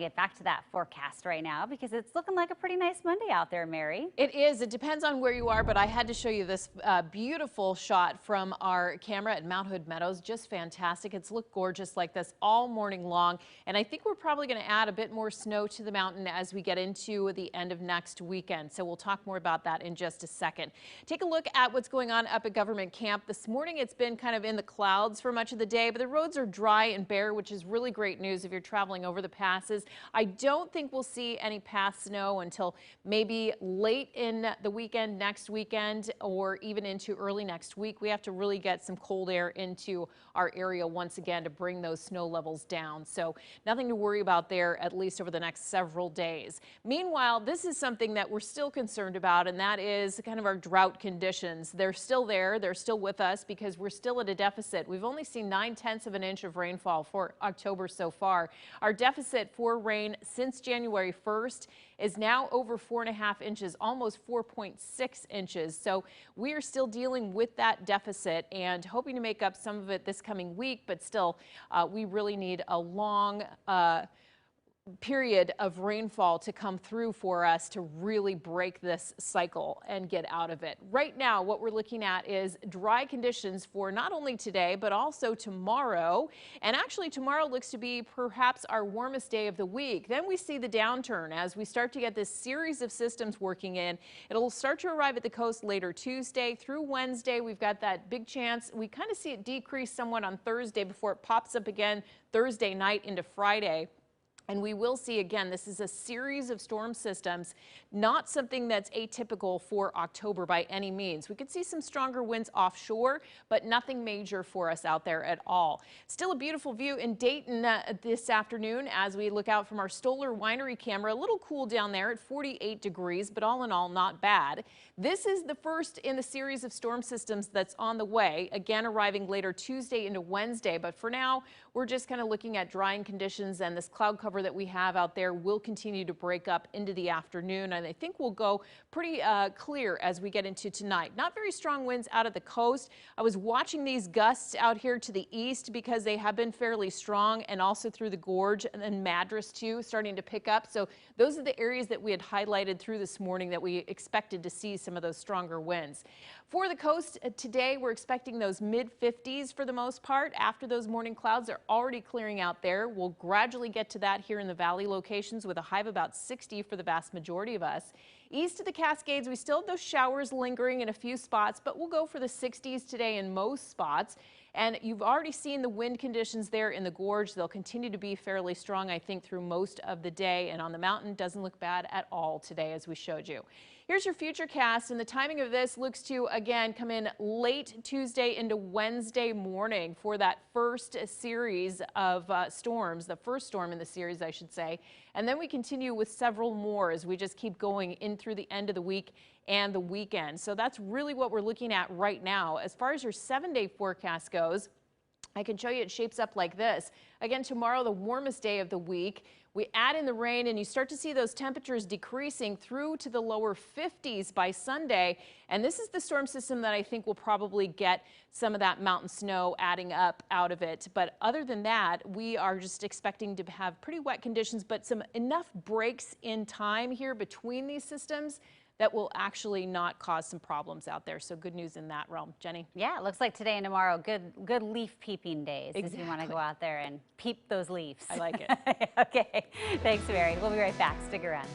get back to that forecast right now because it's looking like a pretty nice Monday out there, Mary. It is. It depends on where you are, but I had to show you this beautiful shot from our camera at Mount Hood Meadows. Just fantastic. It's looked gorgeous like this all morning long, and I think we're probably going to add a bit more snow to the mountain as we get into the end of next weekend. So we'll talk more about that in just a second. Take a look at what's going on up at Government Camp. This morning it's been kind of in the clouds for much of the day, but the roads are dry and bare, which is really great news if you're traveling over the passes. I don't think we'll see any pass snow until maybe late in the weekend, next weekend, or even into early next week. We have to really get some cold air into our area once again to bring those snow levels down. So nothing to worry about there, at least over the next several days. Meanwhile, this is something that we're still concerned about, and that is kind of our drought conditions. They're still there. They're still with us because we're still at a deficit. We've only seen 9/10 of an inch of rainfall for October so far. Our deficit for rain since January 1st is now over 4.5 inches, almost 4.6 inches. So we are still dealing with that deficit and hoping to make up some of it this coming week, but still we really need a long period of rainfall to come through for us to really break this cycle and get out of it. Right now, what we're looking at is dry conditions for not only today, but also tomorrow. And actually, tomorrow looks to be perhaps our warmest day of the week. Then we see the downturn as we start to get this series of systems working in. It'll start to arrive at the coast later Tuesday through Wednesday. We've got that big chance. We kind of see it decrease somewhat on Thursday before it pops up again Thursday night into Friday. And we will see again, this is a series of storm systems, not something that's atypical for October by any means. We could see some stronger winds offshore, but nothing major for us out there at all. Still a beautiful view in Dayton this afternoon as we look out from our STOLLER winery camera. A little cool down there at 48 degrees, but all in all, not bad. This is the first in the series of storm systems that's on the way, again arriving later Tuesday into Wednesday. But for now, we're just kind of looking at drying conditions, and this cloud cover that we have out there will continue to break up into the afternoon, and I think we'll go pretty clear as we get into tonight. Not very strong winds out of the coast. I was watching these gusts out here to the east because they have been fairly strong, and also through the gorge and then Madras too starting to pick up. So those are the areas that we had highlighted through this morning that we expected to see some of those stronger winds. For the coast today, we're expecting those mid-50s for the most part. After those morning clouds are already clearing out there, we'll gradually get to that here in the valley locations with a high of about 60 for the vast majority of us. East of the Cascades, we still have those showers lingering in a few spots, but we'll go for the 60s today in most spots. And you've already seen the wind conditions there in the gorge. They'll continue to be fairly strong, I think, through most of the day. And on the mountain, doesn't look bad at all today, as we showed you. Here's your FUTURECAST, and the timing of this looks to, again, come in late Tuesday into Wednesday morning for that first series of storms, the first storm in the series, I should say. And then we continue with several more as we just keep going in through the end of the week and the weekend. So that's really what we're looking at right now. As far as your 7-day forecast goes, I can show you it shapes up like this. Again, tomorrow, the warmest day of the week. We add in the rain and you start to see those temperatures decreasing through to the lower 50s by Sunday. And this is the storm system that I think will probably get some of that mountain snow adding up out of it. But other than that, we are just expecting to have pretty wet conditions, but some enough breaks in time here between these systems that will actually not cause some problems out there. So good news in that realm. Jenny? Yeah, it looks like today and tomorrow, good leaf peeping days. Exactly. If you want to go out there and peep those leaves. I like it. Okay, thanks, Mary. We'll be right back. Stick around.